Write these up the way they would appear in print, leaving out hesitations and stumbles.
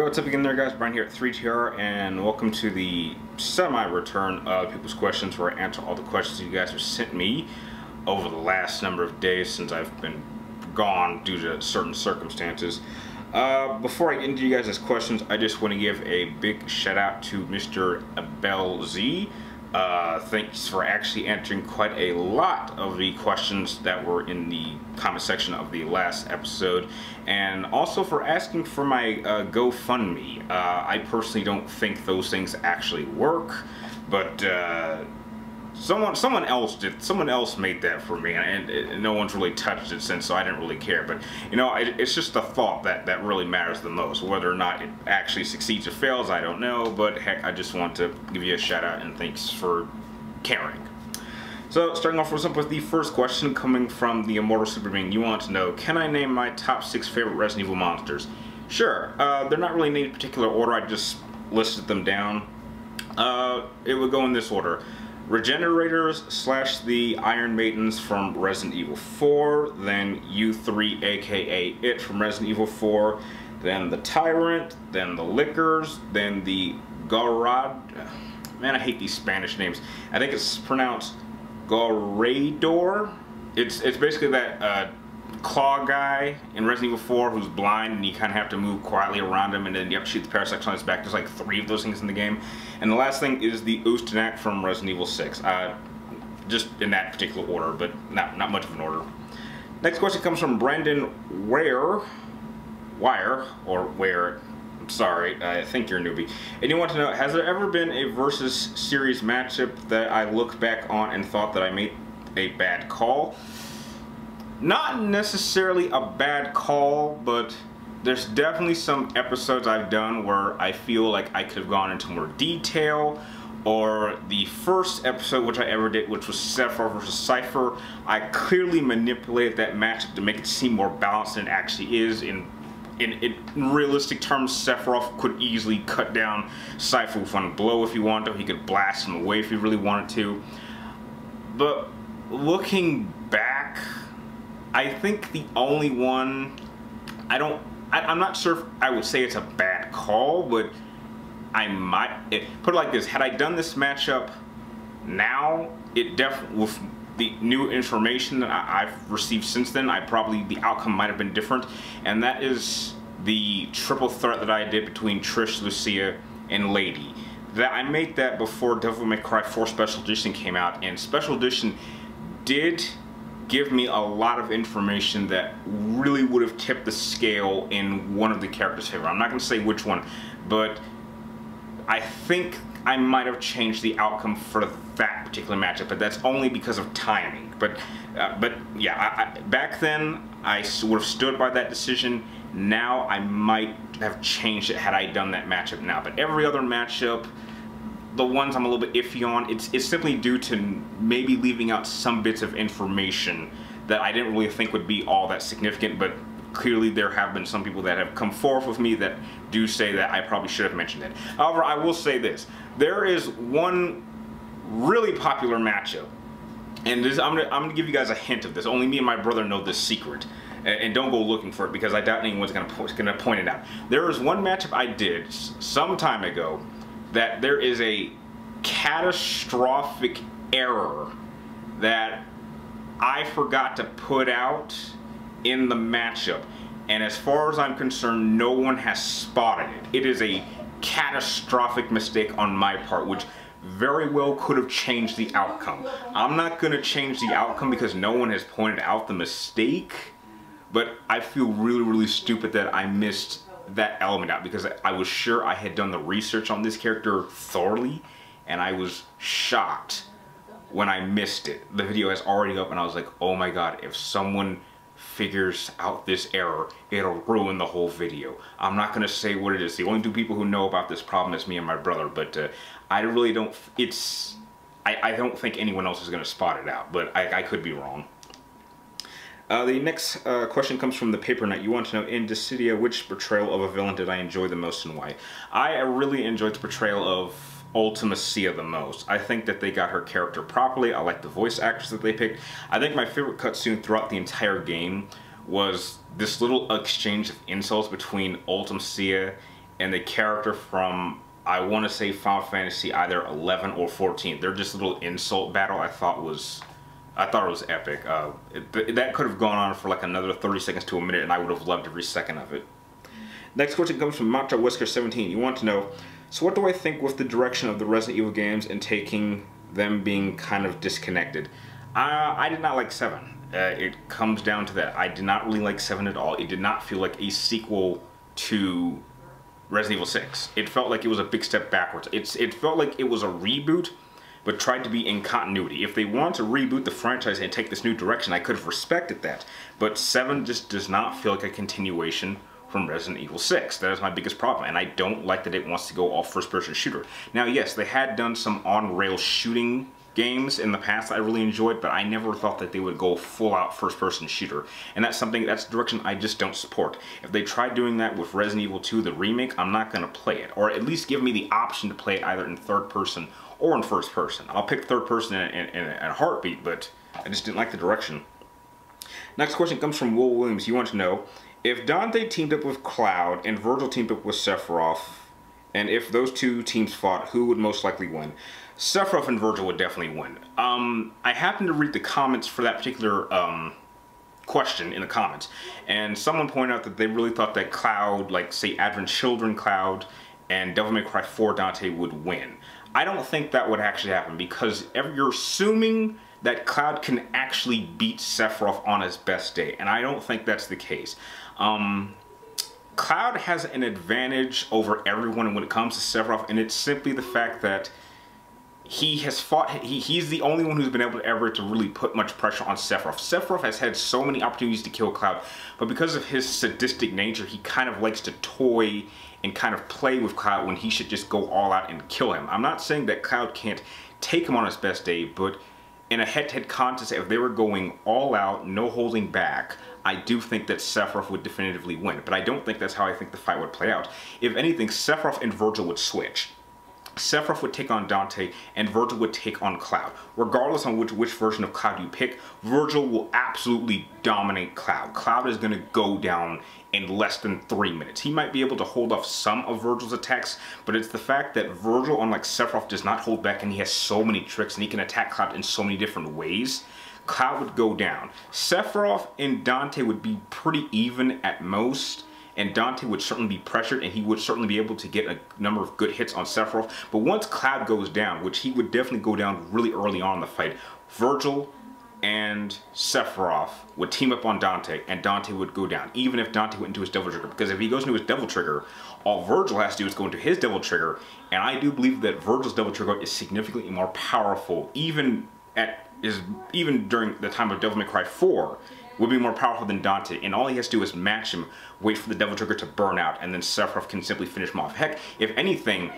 what's up again there, guys? Brian here at 3TR, and welcome to the semi-return of People's Questions, where I answer all the questions you guys have sent me over the last number of days since I've been gone due to certain circumstances. Before I get into you guys' questions, I just want to give a big shout out to Mr. Abel Z. Thanks for actually answering quite a lot of the questions that were in the comment section of the last episode, and also for asking for my GoFundMe. I personally don't think those things actually work, but someone else did. Someone else made that for me, and no one's really touched it since, so I didn't really care. But you know, it's just the thought that really matters the most. Whether or not it actually succeeds or fails, I don't know. But heck, I just want to give you a shout out and thanks for caring. So, starting off with the first question coming from the Immortal Super Being. You want to know, can I name my top 6 favorite Resident Evil monsters? Sure. They're not really in any particular order. I just listed them down. It would go in this order: Regenerators / the Iron Maidens from Resident Evil 4, then U3 aka It from Resident Evil 4, then the Tyrant, then the Lickers, then the Garad. Man, I hate these Spanish names. I think it's pronounced Gorador. It's basically that claw guy in Resident Evil 4 who's blind, and you kind of have to move quietly around him, and then you have to shoot the parasites on his back. There's like 3 of those things in the game. And the last thing is the Ustanak from Resident Evil 6. Just in that particular order, but not much of an order. Next question comes from Brandon Ware. I'm sorry, I think you're a newbie. And you want to know, has there ever been a versus series matchup that I look back on and thought that I made a bad call? Not necessarily a bad call, but there's definitely some episodes I've done where I feel like I could have gone into more detail. Or the first episode which I ever did, which was Sephiroth versus Cypher, I clearly manipulated that matchup to make it seem more balanced than it actually is. In realistic terms, Sephiroth could easily cut down Cypher with one blow if he wanted to. He could blast him away if he really wanted to. But looking back, I think the only one, I'm not sure if I would say it's a bad call, but I might, put it like this: had I done this matchup now, it definitely, with the new information that I've received since then, the outcome might have been different. And that is the triple threat that I did between Trish, Lucia, and Lady. That I made that before Devil May Cry 4 Special Edition came out, and Special Edition did give me a lot of information that really would have tipped the scale in one of the characters' favor. I'm not going to say which one, but I think I might have changed the outcome for that particular matchup, but that's only because of timing. But yeah, back then I would have stood by that decision. Now I might have changed it had I done that matchup now. But every other matchup, the ones I'm a little bit iffy on, it's simply due to maybe leaving out some bits of information that I didn't really think would be all that significant, but clearly there have been some people that have come forth with me that do say that I probably should have mentioned it. However, I will say this: there is one really popular matchup, and I'm gonna give you guys a hint of this. Only me and my brother know this secret, and don't go looking for it because I doubt anyone's gonna point it out. There is one matchup I did some time ago that there is a catastrophic error that I forgot to put out in the matchup, and as far as I'm concerned, no one has spotted it. It is a catastrophic mistake on my part, which very well could have changed the outcome. I'm not going to change the outcome because no one has pointed out the mistake, but I feel really stupid that I missed that element out, because I was sure I had done the research on this character thoroughly, and I was shocked when I missed it. The video is already up, and I was like, oh my god, if someone figures out this error, it'll ruin the whole video. I'm not going to say what it is. The only 2 people who know about this problem is me and my brother, but I really don't, I don't think anyone else is going to spot it out, but I could be wrong. The next question comes from the Paper Knight. You want to know, in Dissidia, which portrayal of a villain did I enjoy the most and why? I really enjoyed the portrayal of Ultima Cia the most. I think that they got her character properly. I like the voice actors that they picked. I think my favorite cutscene throughout the entire game was this little exchange of insults between Ultima Cia and the character from, I want to say, Final Fantasy either 11 or 14. They're just a little insult battle. I thought it was epic. That could have gone on for like another 30 seconds to a minute, and I would have loved every second of it. Next question comes from Macho Whisker 17. You want to know, so what do I think with the direction of the Resident Evil games and taking them being kind of disconnected? I did not like 7. It comes down to that. I did not really like 7 at all. It did not feel like a sequel to Resident Evil 6. It felt like it was a big step backwards. It felt like it was a reboot, but tried to be in continuity. If they want to reboot the franchise and take this new direction, I could have respected that. But 7 just does not feel like a continuation from Resident Evil 6. That is my biggest problem, and I don't like that it wants to go all first-person shooter. Now, yes, they had done some on-rail shooting games in the past that I really enjoyed, but I never thought that they would go full-out first-person shooter. And that's a direction I just don't support. If they tried doing that with Resident Evil 2, the remake, I'm not going to play it. Or at least give me the option to play it either in third-person or in first-person. I'll pick third-person in a heartbeat, but I just didn't like the direction. Next question comes from Will Williams. You want to know, if Dante teamed up with Cloud and Virgil teamed up with Sephiroth, and if those two teams fought, who would most likely win? Sephiroth and Virgil would definitely win. I happened to read the comments for that particular question in the comments, and someone pointed out that they really thought that Cloud, like say Advent Children Cloud and Devil May Cry 4 Dante would win. I don't think that would actually happen, because you're assuming that Cloud can actually beat Sephiroth on his best day, and I don't think that's the case. Cloud has an advantage over everyone when it comes to Sephiroth, and it's simply the fact that he has fought, he's the only one who's been able to ever to really put much pressure on Sephiroth. Sephiroth has had so many opportunities to kill Cloud, but because of his sadistic nature, he kind of likes to toy and kind of play with Cloud when he should just go all out and kill him. I'm not saying that Cloud can't take him on his best day, but in a head-to-head contest, if they were going all out, no holding back, I do think that Sephiroth would definitively win. But I don't think that's how I think the fight would play out. If anything, Sephiroth and Virgil would switch. Sephiroth would take on Dante, and Virgil would take on Cloud. Regardless on which version of Cloud you pick, Virgil will absolutely dominate Cloud. Cloud is going to go down in less than 3 minutes. He might be able to hold off some of Virgil's attacks, but it's the fact that Virgil, unlike Sephiroth, does not hold back, and he has so many tricks, and he can attack Cloud in so many different ways. Cloud would go down. Sephiroth and Dante would be pretty even at most, and Dante would certainly be pressured, and he would certainly be able to get a number of good hits on Sephiroth. But once Cloud goes down, which he would definitely go down really early on in the fight, Virgil and Sephiroth would team up on Dante, and Dante would go down, even if Dante went into his Devil Trigger. Because if he goes into his Devil Trigger, all Virgil has to do is go into his Devil Trigger, and I do believe that Virgil's Devil Trigger is significantly more powerful, even during the time of Devil May Cry 4, would be more powerful than Dante, and all he has to do is match him, wait for the Devil Trigger to burn out, and then Sephiroth can simply finish him off. Heck, if anything,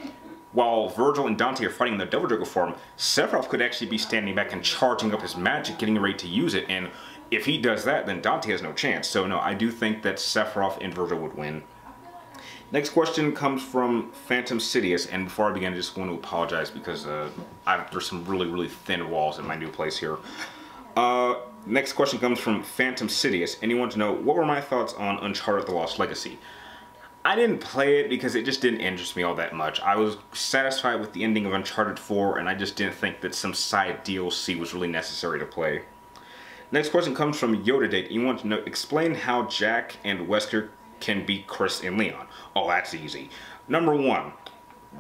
while Virgil and Dante are fighting in their Devil Trigger form, Sephiroth could actually be standing back and charging up his magic, getting ready to use it, and if he does that, then Dante has no chance. So no, I do think that Sephiroth and Virgil would win. Next question comes from Phantom Sidious, and before I begin, I just want to apologize because there's some really thin walls in my new place here. Next question comes from Phantom Sidious, and he wants to know, what were my thoughts on Uncharted The Lost Legacy? I didn't play it because it just didn't interest me all that much. I was satisfied with the ending of Uncharted 4, and I just didn't think that some side DLC was really necessary to play. Next question comes from Yoda Date. You want to know, explain how Jack and Wesker can beat Chris and Leon. Oh, that's easy. Number one,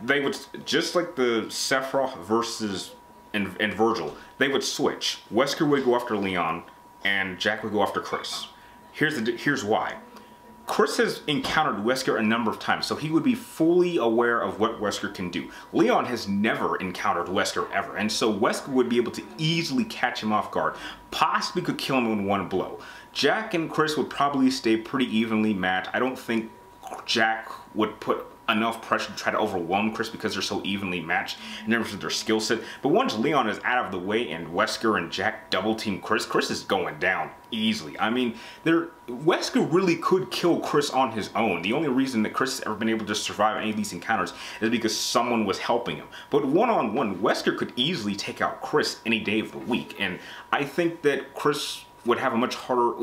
they would, just like the Sephiroth versus and Virgil, they would switch. Wesker would go after Leon, and Jack would go after Chris. Here's why. Chris has encountered Wesker a number of times, so he would be fully aware of what Wesker can do. Leon has never encountered Wesker ever, and so Wesker would be able to easily catch him off guard, possibly could kill him in one blow. Jack and Chris would probably stay pretty evenly matched. I don't think Jack would put enough pressure to try to overwhelm Chris because they're so evenly matched in terms of their skill set. But once Leon is out of the way and Wesker and Jack double team Chris, Chris is going down easily. I mean, Wesker really could kill Chris on his own. The only reason that Chris has ever been able to survive any of these encounters is because someone was helping him. But one-on-one, Wesker could easily take out Chris any day of the week. And I think that Chris would have a much harder...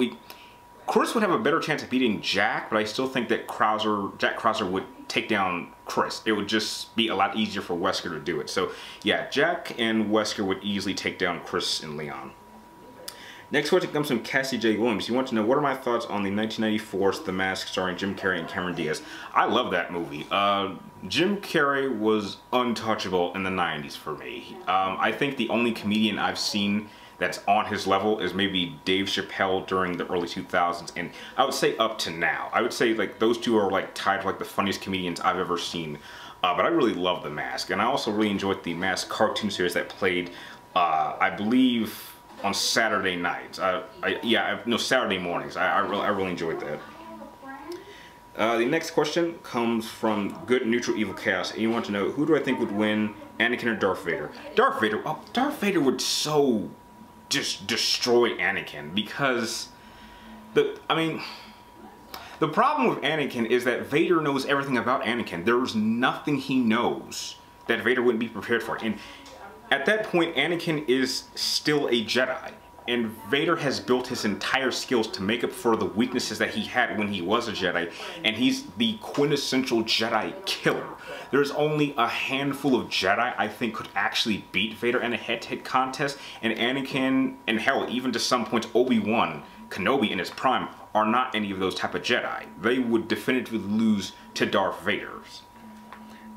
Chris would have a better chance of beating Jack, but I still think that Jack Krauser would take down Chris. It would just be a lot easier for Wesker to do it. So yeah, Jack and Wesker would easily take down Chris and Leon. Next question comes from Cassie J. Williams. You want to know, what are my thoughts on the 1994 The Mask starring Jim Carrey and Cameron Diaz? I love that movie. Jim Carrey was untouchable in the 90s for me. I think the only comedian I've seen that's on his level is maybe Dave Chappelle during the early 2000s, and I would say up to now. I would say like those two are like tied for like the funniest comedians I've ever seen. But I really love The Mask, and I also really enjoyed the Mask cartoon series that played, I believe, on Saturday nights. Saturday mornings. I really enjoyed that. The next question comes from Good Neutral Evil Chaos, and you want to know, who do I think would win, Anakin or Darth Vader? Darth Vader would so just destroy Anakin, because the problem with Anakin is that Vader knows everything about Anakin. There's nothing he knows that Vader wouldn't be prepared for. And at that point, Anakin is still a Jedi, and Vader has built his entire skills to make up for the weaknesses that he had when he was a Jedi, and he's the quintessential Jedi killer. There's only a handful of Jedi I think could actually beat Vader in a head-to-head contest, and Anakin, and hell, even to some points Obi-Wan Kenobi in his prime, are not any of those type of Jedi. They would definitively lose to Darth Vader.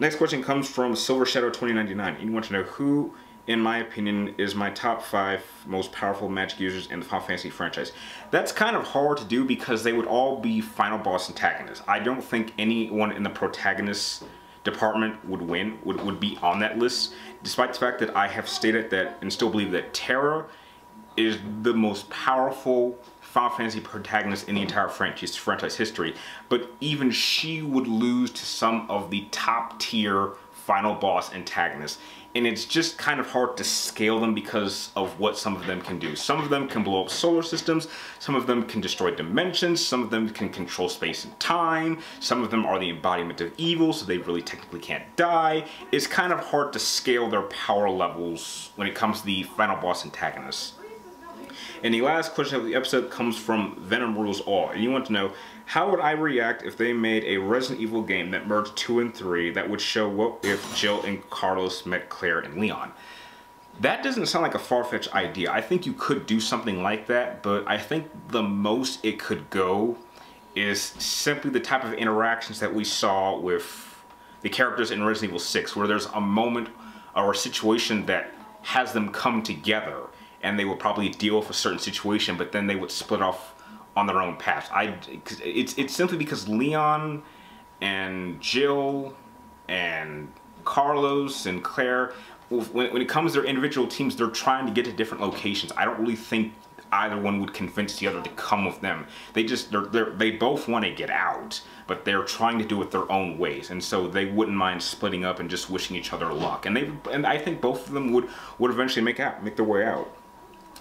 Next question comes from Silver Shadow 2099, and you want to know, who, in my opinion, is my top 5 most powerful Magic users in the Final Fantasy franchise? That's kind of hard to do because they would all be final boss antagonists. I don't think anyone in the protagonist department would be on that list, despite the fact that I have stated that and still believe that Terra is the most powerful Final Fantasy protagonist in the entire franchise history, but even she would lose to some of the top tier final boss antagonists, and it's just kind of hard to scale them because of what some of them can do. Some of them can blow up solar systems, some of them can destroy dimensions, some of them can control space and time, some of them are the embodiment of evil, so they really technically can't die. It's kind of hard to scale their power levels when it comes to the final boss antagonists. And the last question of the episode comes from Venom Rules All, and you want to know, how would I react if they made a Resident Evil game that merged 2 and 3 that would show what if Jill and Carlos met Claire and Leon? That doesn't sound like a far-fetched idea. I think you could do something like that, but I think the most it could go is simply the type of interactions that we saw with the characters in Resident Evil 6, where there's a moment or a situation that has them come together, and they would probably deal with a certain situation, but then they would split off on their own paths. It's simply because Leon and Jill and Carlos and Claire, when it comes to their individual teams, they're trying to get to different locations. I don't really think either one would convince the other to come with them. They both want to get out, but they're trying to do it their own ways, and so they wouldn't mind splitting up and just wishing each other luck. And I think both of them would eventually make their way out.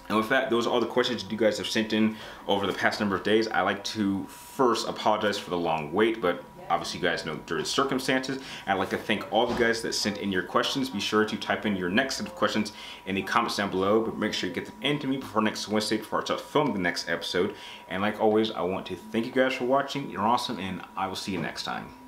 And with that, those are all the questions that you guys have sent in over the past number of days. I like to first apologize for the long wait, but obviously you guys know during circumstances. And I'd like to thank all the guys that sent in your questions. Be sure to type in your next set of questions in the comments down below, but make sure you get them into me before next Wednesday before I start filming the next episode. And like always, I want to thank you guys for watching. You're awesome, and I will see you next time.